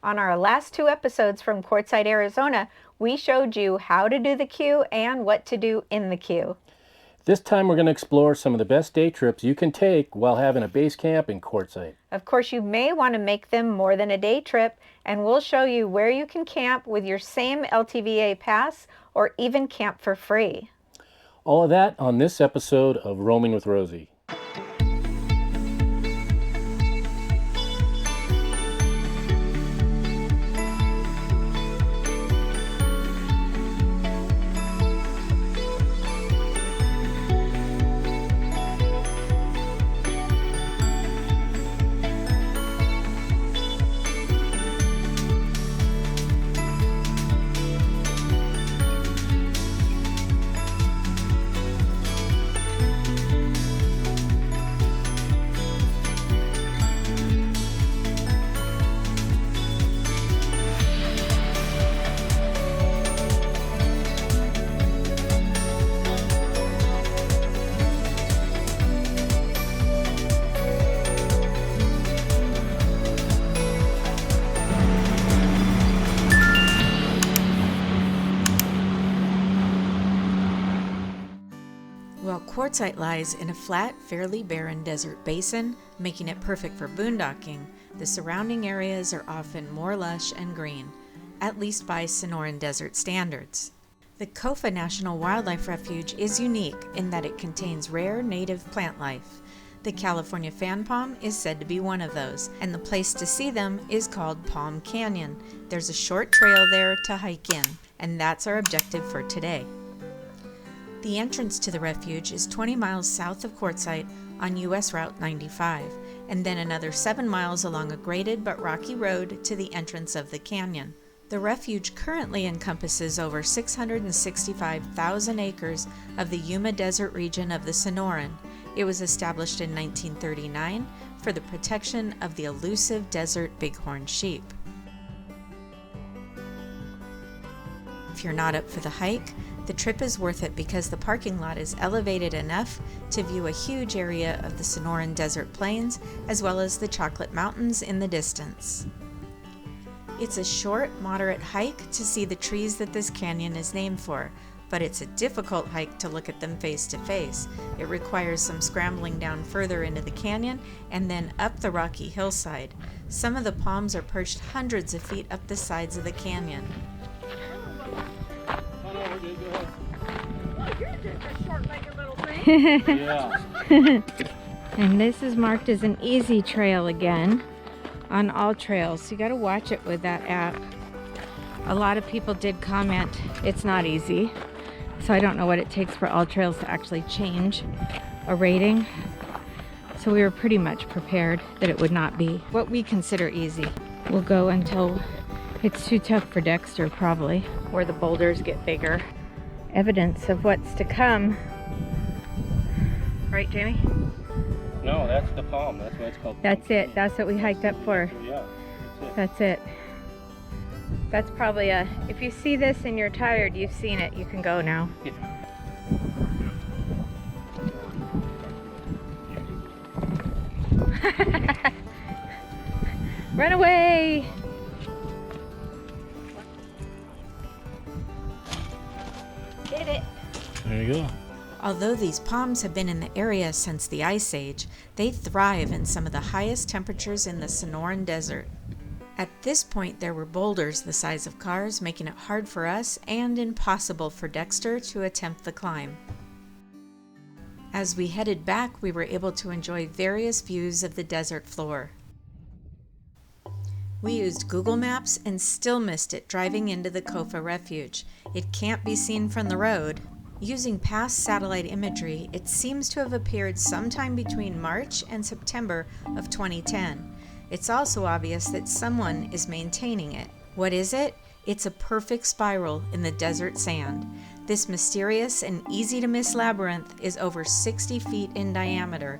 On our last two episodes from Quartzsite, Arizona, we showed you how to do the queue and what to do in the queue. This time we're going to explore some of the best day trips you can take while having a base camp in Quartzsite. Of course, you may want to make them more than a day trip, and we'll show you where you can camp with your same LTVA pass or even camp for free. All of that on this episode of Roaming with Rosie. While Quartzsite lies in a flat, fairly barren desert basin, making it perfect for boondocking, the surrounding areas are often more lush and green, at least by Sonoran Desert standards. The KOFA National Wildlife Refuge is unique in that it contains rare native plant life. The California fan palm is said to be one of those, and the place to see them is called Palm Canyon. There's a short trail there to hike in, and that's our objective for today. The entrance to the refuge is 20 miles south of Quartzsite on US Route 95, and then another 7 miles along a graded but rocky road to the entrance of the canyon. The refuge currently encompasses over 665,000 acres of the Yuma Desert region of the Sonoran. It was established in 1939 for the protection of the elusive desert bighorn sheep. If you're not up for the hike, the trip is worth it because the parking lot is elevated enough to view a huge area of the Sonoran Desert Plains as well as the Chocolate Mountains in the distance. It's a short, moderate hike to see the trees that this canyon is named for, but it's a difficult hike to look at them face to face. It requires some scrambling down further into the canyon and then up the rocky hillside. Some of the palms are perched hundreds of feet up the sides of the canyon. Yeah. And this is marked as an easy trail again on all trails. So you got to watch it with that app. A lot of people did comment it's not easy. So I don't know what it takes for all trails to actually change a rating. So we were pretty much prepared that it would not be what we consider easy. We'll go until it's too tough for Dexter, probably, where the boulders get bigger. Evidence of what's to come. Right, Jamie? No, that's the palm. That's what it's called. That's it. That's what we hiked up for. Yeah, That's it. That's probably a... If you see this and you're tired, you've seen it. You can go now. Yeah. Run away! Did it. There you go. Although these palms have been in the area since the Ice Age, they thrive in some of the highest temperatures in the Sonoran Desert. At this point, there were boulders the size of cars, making it hard for us and impossible for Dexter to attempt the climb. As we headed back, we were able to enjoy various views of the desert floor. We used Google Maps and still missed it driving into the KOFA refuge. It can't be seen from the road. Using past satellite imagery, it seems to have appeared sometime between March and September of 2010. It's also obvious that someone is maintaining it. What is it? It's a perfect spiral in the desert sand. This mysterious and easy to miss labyrinth is over 60 feet in diameter.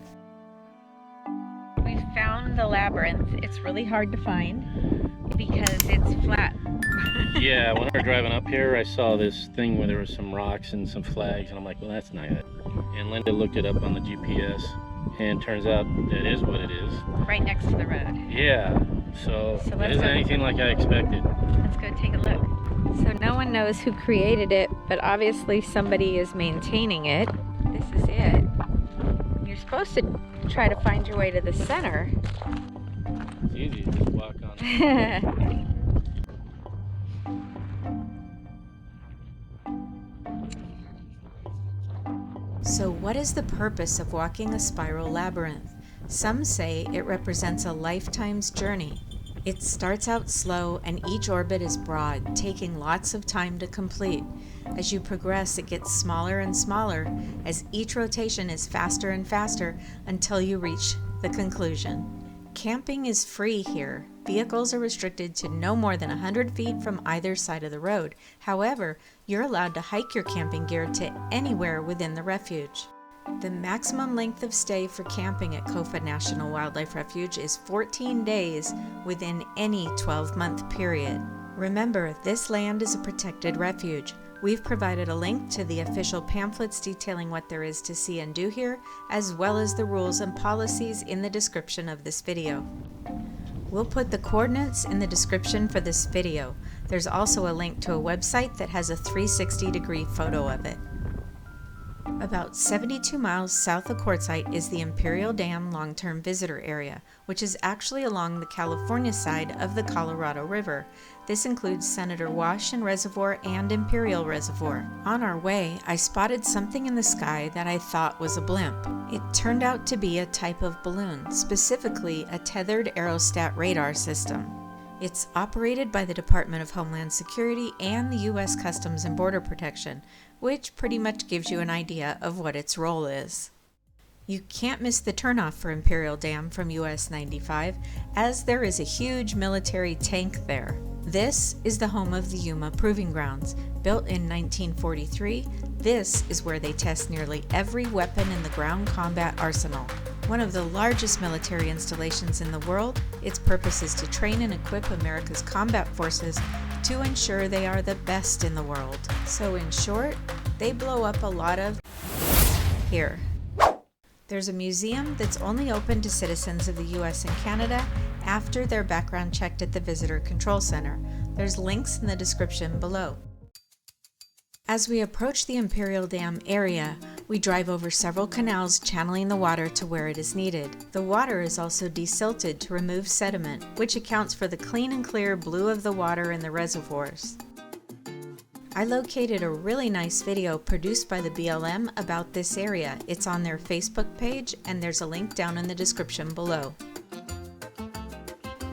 We found the labyrinth. It's really hard to find because it's flat. Yeah, when we were driving up here, I saw this thing where there was some rocks and some flags, and I'm like, well, that's not it. And Linda looked it up on the GPS, and turns out that is what it is. Right next to the road. Yeah, So it let's isn't go. anything like I expected. Let's go take a look. So no one knows who created it, but obviously somebody is maintaining it. This is it. You're supposed to try to find your way to the center. It's easy to just walk on. So what is the purpose of walking a spiral labyrinth? Some say it represents a lifetime's journey. It starts out slow and each orbit is broad, taking lots of time to complete. As you progress, it gets smaller and smaller, as each rotation is faster and faster until you reach the conclusion. Camping is free here. Vehicles are restricted to no more than 100 feet from either side of the road. However, you're allowed to hike your camping gear to anywhere within the refuge. The maximum length of stay for camping at KOFA National Wildlife Refuge is 14 days within any 12-month period. Remember, this land is a protected refuge. We've provided a link to the official pamphlets detailing what there is to see and do here, as well as the rules and policies in the description of this video. We'll put the coordinates in the description for this video. There's also a link to a website that has a 360-degree photo of it. About 72 miles south of Quartzsite is the Imperial Dam long-term visitor area, which is actually along the California side of the Colorado River. This includes Senator Wash Reservoir and Imperial Reservoir. On our way, I spotted something in the sky that I thought was a blimp. It turned out to be a type of balloon, specifically a tethered aerostat radar system. It's operated by the Department of Homeland Security and the U.S. Customs and Border Protection, which pretty much gives you an idea of what its role is. You can't miss the turnoff for Imperial Dam from US 95, as there is a huge military tank there. This is the home of the Yuma Proving Grounds. Built in 1943, this is where they test nearly every weapon in the ground combat arsenal. One of the largest military installations in the world, its purpose is to train and equip America's combat forces to ensure they are the best in the world. So in short, they blow up a lot of here. There's a museum that's only open to citizens of the US and Canada after their background checked at the Visitor Control Center. There's links in the description below. As we approach the Imperial Dam area, we drive over several canals channeling the water to where it is needed. The water is also desilted to remove sediment, which accounts for the clean and clear blue of the water in the reservoirs. I located a really nice video produced by the BLM about this area. It's on their Facebook page, and there's a link down in the description below.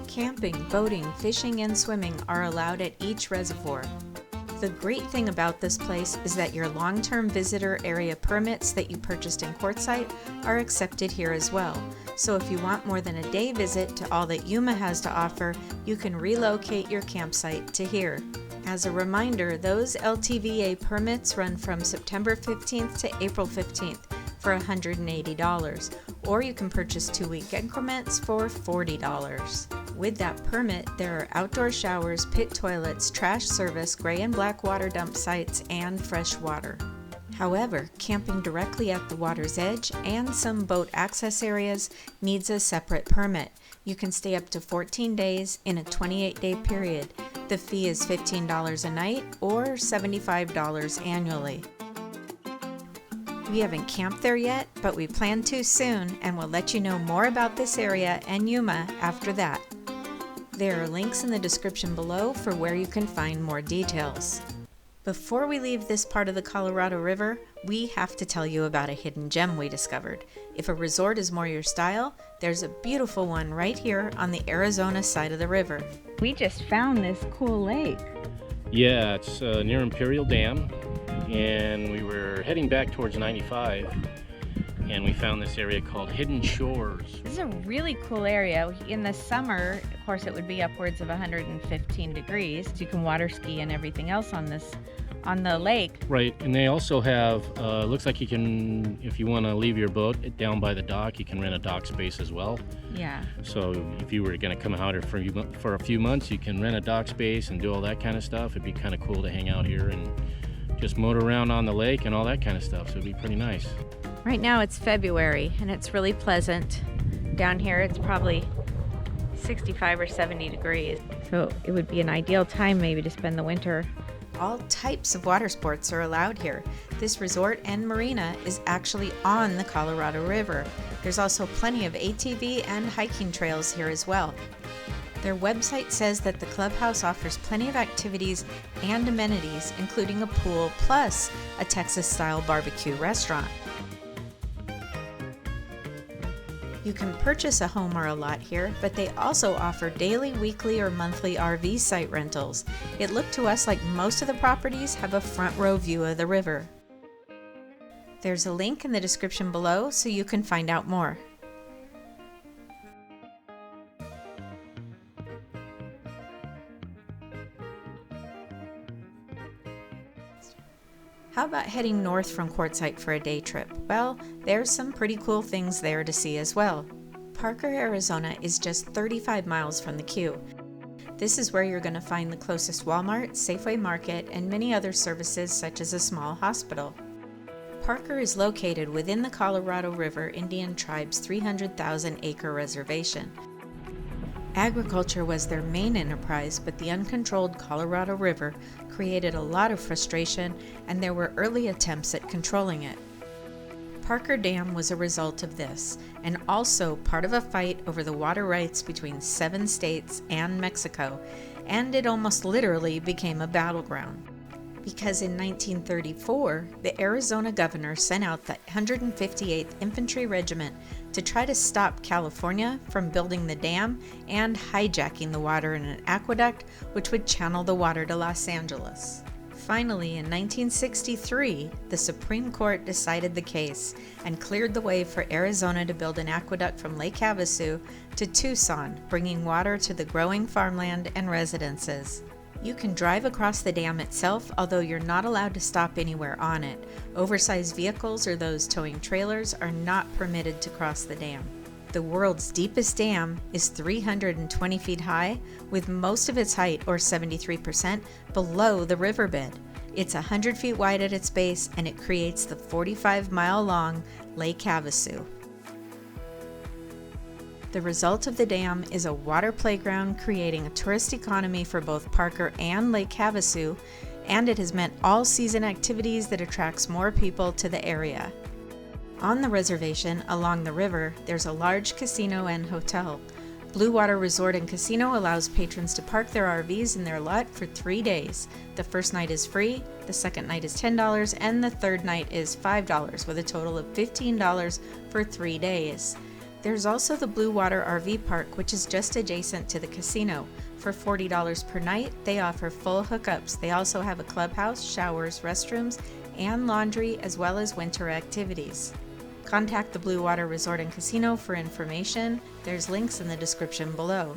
Camping, boating, fishing, and swimming are allowed at each reservoir. The great thing about this place is that your long-term visitor area permits that you purchased in Quartzsite are accepted here as well. So if you want more than a day visit to all that Yuma has to offer, you can relocate your campsite to here. As a reminder, those LTVA permits run from September 15th to April 15th for $180, or you can purchase 2-week increments for $40. With that permit, there are outdoor showers, pit toilets, trash service, gray and black water dump sites, and fresh water. However, camping directly at the water's edge and some boat access areas needs a separate permit. You can stay up to 14 days in a 28-day period. The fee is $15 a night or $75 annually. We haven't camped there yet, but we plan to soon, and we'll let you know more about this area and Yuma after that. There are links in the description below for where you can find more details. Before we leave this part of the Colorado River, we have to tell you about a hidden gem we discovered. If a resort is more your style, there's a beautiful one right here on the Arizona side of the river. We just found this cool lake. Yeah, it's near Imperial Dam, and we were heading back towards 95, and we found this area called Hidden Shores. This is a really cool area. In the summer, of course, it would be upwards of 115 degrees. You can water ski and everything else on the lake. Right, and they also have, looks like you can, if you want to leave your boat down by the dock, you can rent a dock space as well. Yeah. So if you were going to come out here for a few months, you can rent a dock space and do all that kind of stuff. It'd be kind of cool to hang out here and just motor around on the lake and all that kind of stuff, so it'd be pretty nice. Right now it's February and it's really pleasant. Down here it's probably 65 or 70 degrees. So it would be an ideal time maybe to spend the winter. All types of water sports are allowed here. This resort and marina is actually on the Colorado River. There's also plenty of ATV and hiking trails here as well. Their website says that the clubhouse offers plenty of activities and amenities, including a pool plus a Texas-style barbecue restaurant. You can purchase a home or a lot here, but they also offer daily, weekly, or monthly RV site rentals. It looked to us like most of the properties have a front row view of the river. There's a link in the description below so you can find out more. How about heading north from Quartzsite for a day trip? Well, there's some pretty cool things there to see as well. Parker, Arizona is just 35 miles from the Q. This is where you're going to find the closest Walmart, Safeway Market, and many other services such as a small hospital. Parker is located within the Colorado River Indian Tribe's 300,000-acre reservation. Agriculture was their main enterprise, but the uncontrolled Colorado River created a lot of frustration, and there were early attempts at controlling it. Parker Dam was a result of this, and also part of a fight over the water rights between 7 states and Mexico, and it almost literally became a battleground. Because in 1934, the Arizona governor sent out the 158th Infantry Regiment to try to stop California from building the dam and hijacking the water in an aqueduct which would channel the water to Los Angeles. Finally, in 1963, the Supreme Court decided the case and cleared the way for Arizona to build an aqueduct from Lake Havasu to Tucson, bringing water to the growing farmland and residences. You can drive across the dam itself, although you're not allowed to stop anywhere on it. Oversized vehicles or those towing trailers are not permitted to cross the dam. The world's deepest dam is 320 feet high, with most of its height, or 73%, below the riverbed. It's 100 feet wide at its base, and it creates the 45-mile-long Lake Havasu. The result of the dam is a water playground creating a tourist economy for both Parker and Lake Havasu, and it has meant all-season activities that attracts more people to the area. On the reservation, along the river, there's a large casino and hotel. Blue Water Resort and Casino allows patrons to park their RVs in their lot for 3 days. The first night is free, the second night is $10, and the third night is $5, with a total of $15 for 3 days. There's also the Blue Water RV Park, which is just adjacent to the casino. For $40 per night, they offer full hookups. They also have a clubhouse, showers, restrooms, and laundry, as well as winter activities. Contact the Blue Water Resort and Casino for information. There's links in the description below.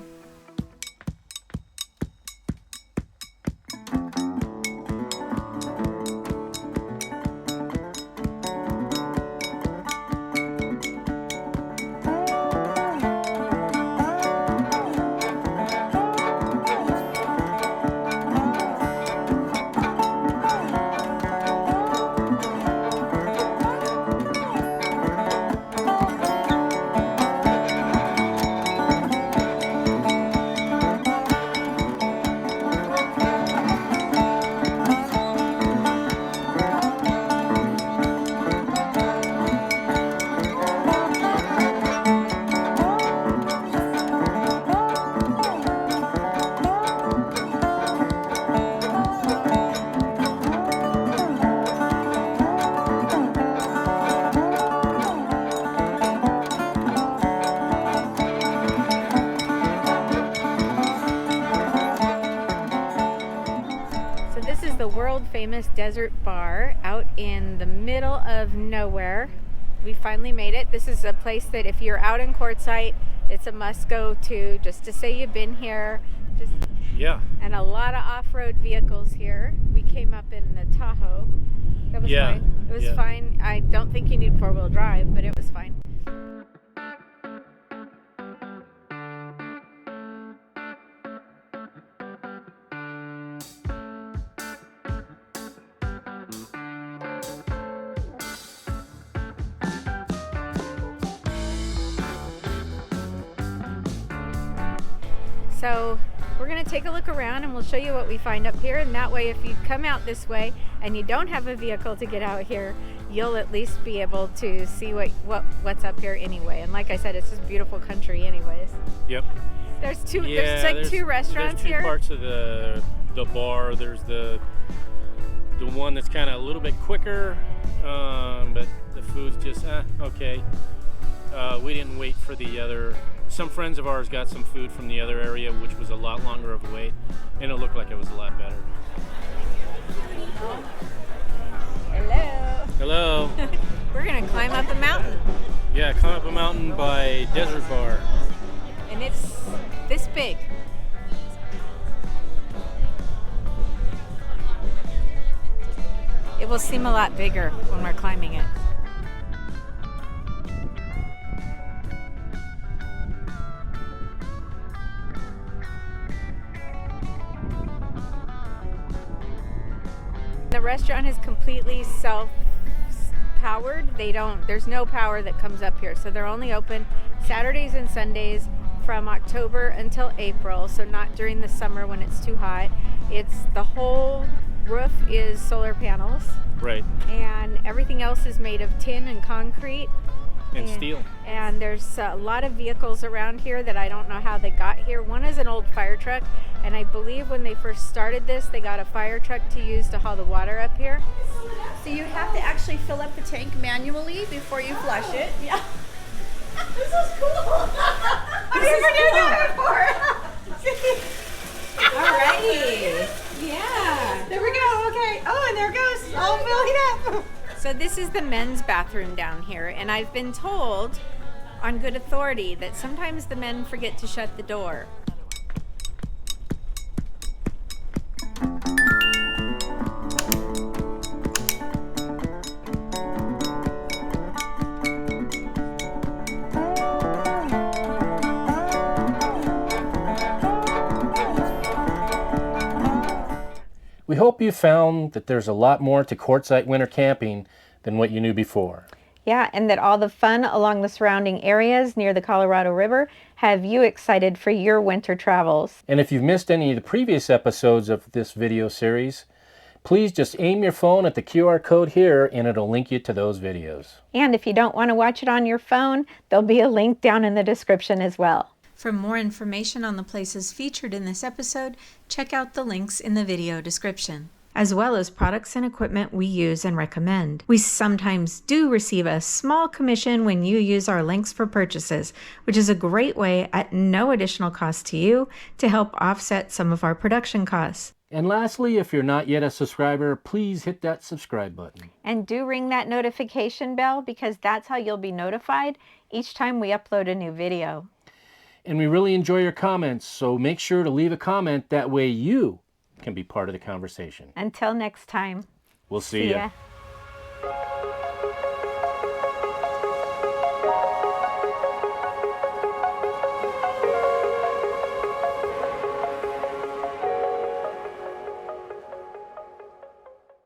Famous desert bar out in the middle of nowhere. We finally made it. This is a place that if you're out in Quartzsite, it's a must go to, just to say you've been here. Yeah. And a lot of off-road vehicles here. We came up in the Tahoe. That was fine. It was fine. I don't think you need four-wheel drive, but it was fine. So we're gonna take a look around and we'll show you what we find up here, and that way if you come out this way and you don't have a vehicle to get out here, you'll at least be able to see what's up here anyway. And like I said, it's just beautiful country anyways. Yep. There's two There's restaurants two here. Parts of the bar. There's the one that's kind of a little bit quicker, but the food's just okay. We didn't wait for the other. Some friends of ours got some food from the other area, which was a lot longer of a wait, and it looked like it was a lot better. Hello. Hello. We're gonna climb up a mountain. Yeah, climb up a mountain by Desert Bar. And it's this big. It will seem a lot bigger when we're climbing it. The restaurant is completely self-powered. There's no power that comes up here. So they're only open Saturdays and Sundays from October until April. So not during the summer when it's too hot. The whole roof is solar panels. Right. And everything else is made of tin and concrete. And steel. And there's a lot of vehicles around here that I don't know how they got here. One is an old fire truck, and I believe when they first started this, they got a fire truck to use to haul the water up here. So you have to actually fill up the tank manually before you flush it. Yeah. This is cool. I've never done that before. Alrighty. Yeah. There we go. Okay. Oh, and there it goes. All filling up. So this is the men's bathroom down here, and I've been told on good authority that sometimes the men forget to shut the door. We hope you found that there's a lot more to Quartzsite winter camping than what you knew before. Yeah, and that all the fun along the surrounding areas near the Colorado River have you excited for your winter travels. And if you've missed any of the previous episodes of this video series, please just aim your phone at the QR code here and it'll link you to those videos. And if you don't want to watch it on your phone, there'll be a link down in the description as well. For more information on the places featured in this episode, check out the links in the video description, as well as products and equipment we use and recommend. We sometimes do receive a small commission when you use our links for purchases, which is a great way at no additional cost to you to help offset some of our production costs. And lastly, if you're not yet a subscriber, please hit that subscribe button. And do ring that notification bell because that's how you'll be notified each time we upload a new video. And we really enjoy your comments, so make sure to leave a comment. That way you can be part of the conversation. Until next time. We'll see ya. ya.